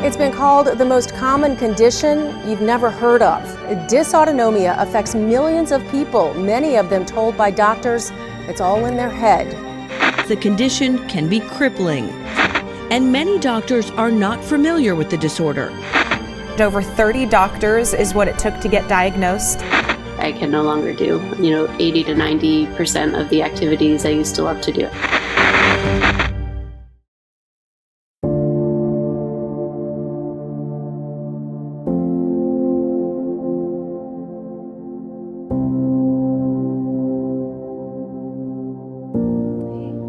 It's been called the most common condition you've never heard of. Dysautonomia affects millions of people, many of them told by doctors it's all in their head. The condition can be crippling, and many doctors are not familiar with the disorder. Over 30 doctors is what it took to get diagnosed. I can no longer do, 80 to 90% of the activities I used to love to do.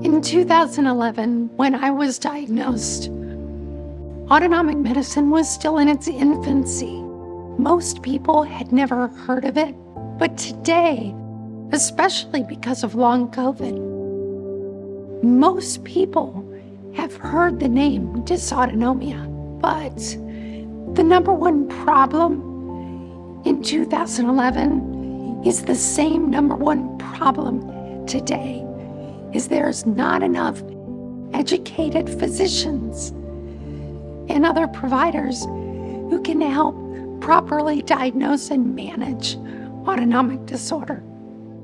In 2011, when I was diagnosed, autonomic medicine was still in its infancy. Most people had never heard of it, but today, especially because of long COVID, most people have heard the name dysautonomia. But the number one problem in 2011 is the same number one problem today, is there's not enough educated physicians and other providers who can help properly diagnose and manage autonomic disorder.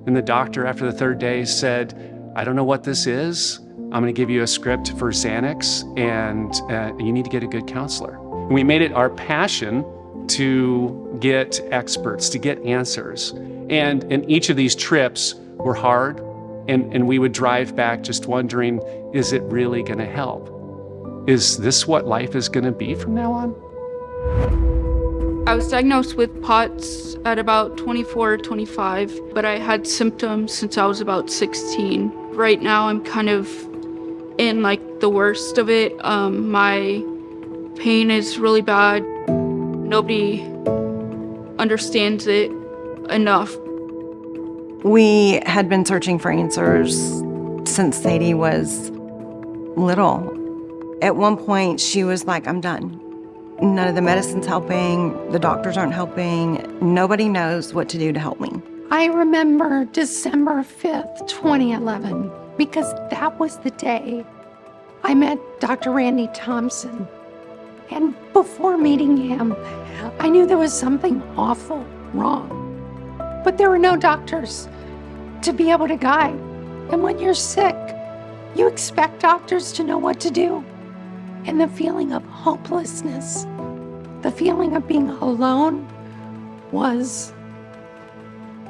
And the doctor, after the third day, said, I don't know what this is. I'm going to give you a script for Xanax, and you need to get a good counselor. And we made it our passion to get experts, to get answers. And each of these trips were hard, and we would drive back just wondering, is it really going to help? Is this what life is going to be from now on? I was diagnosed with POTS at about 24, 25, but I had symptoms since I was about 16. Right now, I'm kind of in the worst of it. My pain is really bad. Nobody understands it enough. We had been searching for answers since Sadie was little. At one point, she was like, I'm done. None of the medicine's helping. The doctors aren't helping. Nobody knows what to do to help me. I remember December 5th, 2011, because that was the day I met Dr. Randy Thompson. And before meeting him, I knew there was something awful wrong. But there were no doctors to be able to guide. And when you're sick, you expect doctors to know what to do. And the feeling of hopelessness, the feeling of being alone was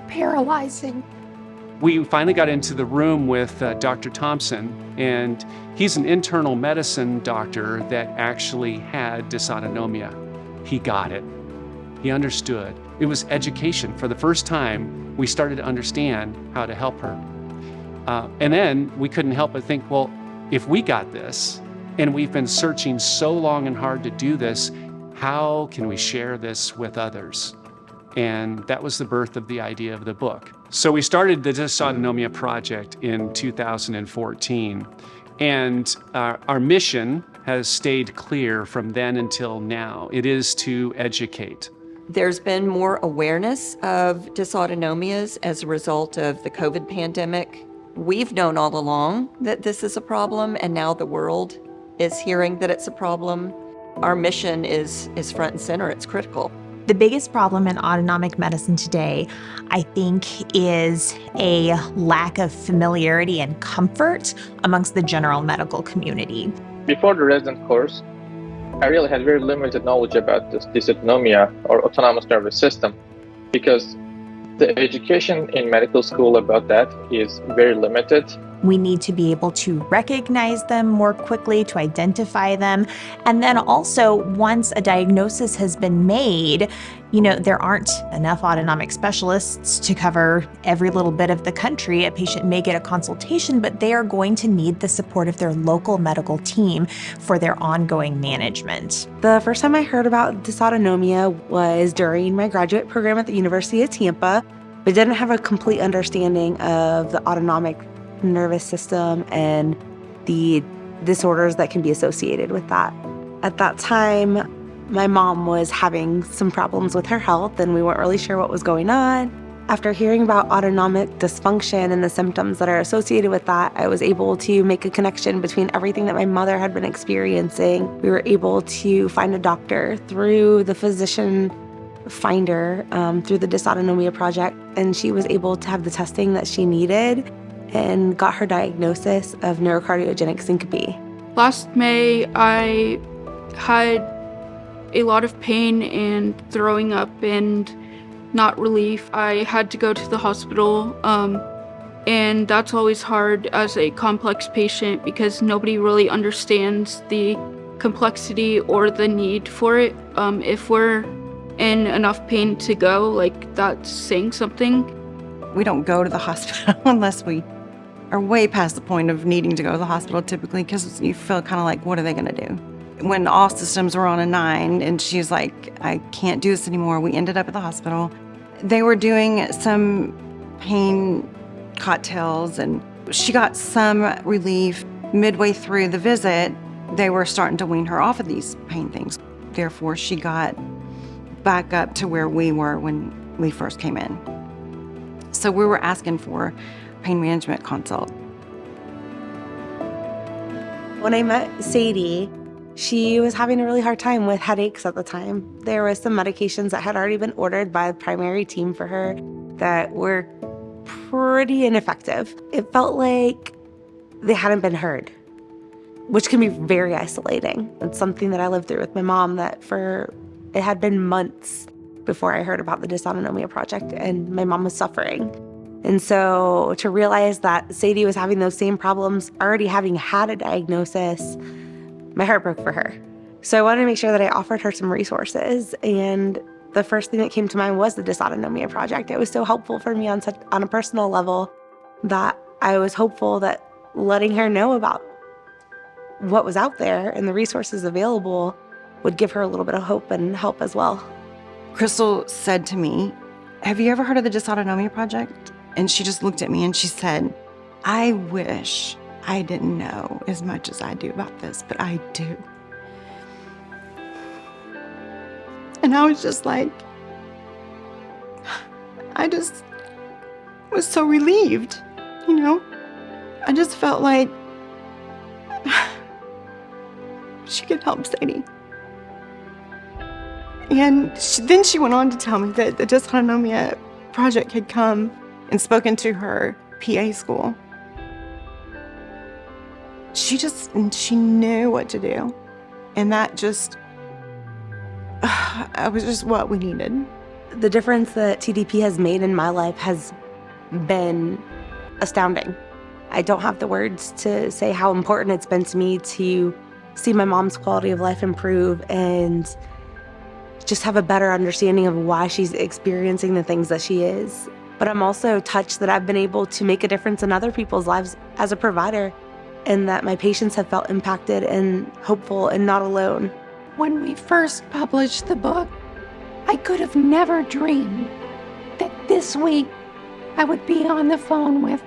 paralyzing. We finally got into the room with Dr. Thompson, and he's an internal medicine doctor that actually had dysautonomia. He got it. He understood. It was education. For the first time, we started to understand how to help her. And then we couldn't help but think, well, if we got this, and we've been searching so long and hard to do this, how can we share this with others? And that was the birth of the idea of the book. So we started the Dysautonomia Project in 2014, and our mission has stayed clear from then until now. It is to educate. There's been more awareness of dysautonomias as a result of the COVID pandemic. We've known all along that this is a problem, and now the world is hearing that it's a problem. Our mission is front and center. It's critical. The biggest problem in autonomic medicine today, I think, is a lack of familiarity and comfort amongst the general medical community. Before the resident course, I really had very limited knowledge about this dysautonomia or autonomous nervous system, because the education in medical school about that is very limited. We need to be able to recognize them more quickly, to identify them. And then also, once a diagnosis has been made, there aren't enough autonomic specialists to cover every little bit of the country. A patient may get a consultation, but they are going to need the support of their local medical team for their ongoing management. The first time I heard about dysautonomia was during my graduate program at the University of Tampa, but didn't have a complete understanding of the autonomic nervous system and the disorders that can be associated with that. At that time, my mom was having some problems with her health, and we weren't really sure what was going on. After hearing about autonomic dysfunction and the symptoms that are associated with that, I was able to make a connection between everything that my mother had been experiencing. We were able to find a doctor through the physician finder, through the Dysautonomia Project, and she was able to have the testing that she needed and got her diagnosis of neurocardiogenic syncope. Last May, I had a lot of pain and throwing up and not relief. I had to go to the hospital, and that's always hard as a complex patient because nobody really understands the complexity or the need for it. If we're in enough pain to go, like, that's saying something. We don't go to the hospital unless we are way past the point of needing to go to the hospital typically, because you feel kind of like, what are they going to do? When all systems were on a 9 and she's like, I can't do this anymore, we ended up at the hospital. They were doing some pain cocktails and she got some relief. Midway through the visit, they were starting to wean her off of these pain things. Therefore, she got back up to where we were when we first came in. So we were asking for pain management consult. When I met Sadie, she was having a really hard time with headaches at the time. There was some medications that had already been ordered by the primary team for her that were pretty ineffective. It felt like they hadn't been heard, which can be very isolating. It's something that I lived through with my mom, that it had been months before I heard about the Dysautonomia Project and my mom was suffering. And so to realize that Sadie was having those same problems, already having had a diagnosis, my heart broke for her. So I wanted to make sure that I offered her some resources. And the first thing that came to mind was the Dysautonomia Project. It was so helpful for me on a personal level that I was hopeful that letting her know about what was out there and the resources available would give her a little bit of hope and help as well. Crystal said to me, have you ever heard of the Dysautonomia Project? And she just looked at me and she said, I wish I didn't know as much as I do about this, but I do. And I was just like, I just was so relieved, you know? I just felt like she could help Sadie. And then she went on to tell me that the Dysautonomia Project had come and spoken to her PA school. She knew what to do. And that just, it was just what we needed. The difference that TDP has made in my life has been astounding. I don't have the words to say how important it's been to me to see my mom's quality of life improve and just have a better understanding of why she's experiencing the things that she is. But I'm also touched that I've been able to make a difference in other people's lives as a provider, and that my patients have felt impacted and hopeful and not alone. When we first published the book, I could have never dreamed that this week I would be on the phone with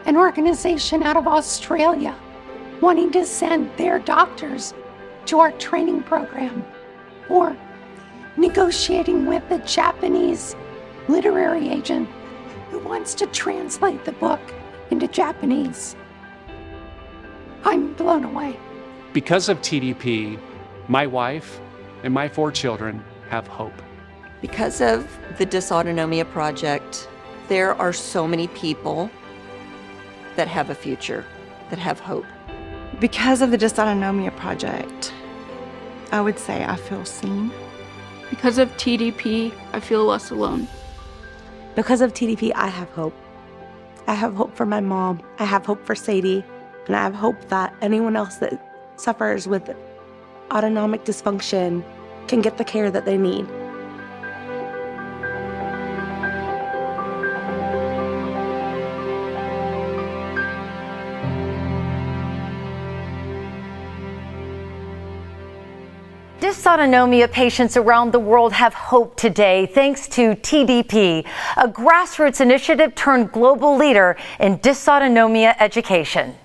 an organization out of Australia wanting to send their doctors to our training program, or negotiating with a Japanese literary agent who wants to translate the book into Japanese. I'm blown away. Because of TDP, my wife and my 4 children have hope. Because of the Dysautonomia Project, there are so many people that have a future, that have hope. Because of the Dysautonomia Project, I would say I feel seen. Because of TDP, I feel less alone. Because of TDP, I have hope. I have hope for my mom. I have hope for Sadie. And I have hope that anyone else that suffers with autonomic dysfunction can get the care that they need. Dysautonomia patients around the world have hope today thanks to TDP, a grassroots initiative turned global leader in dysautonomia education.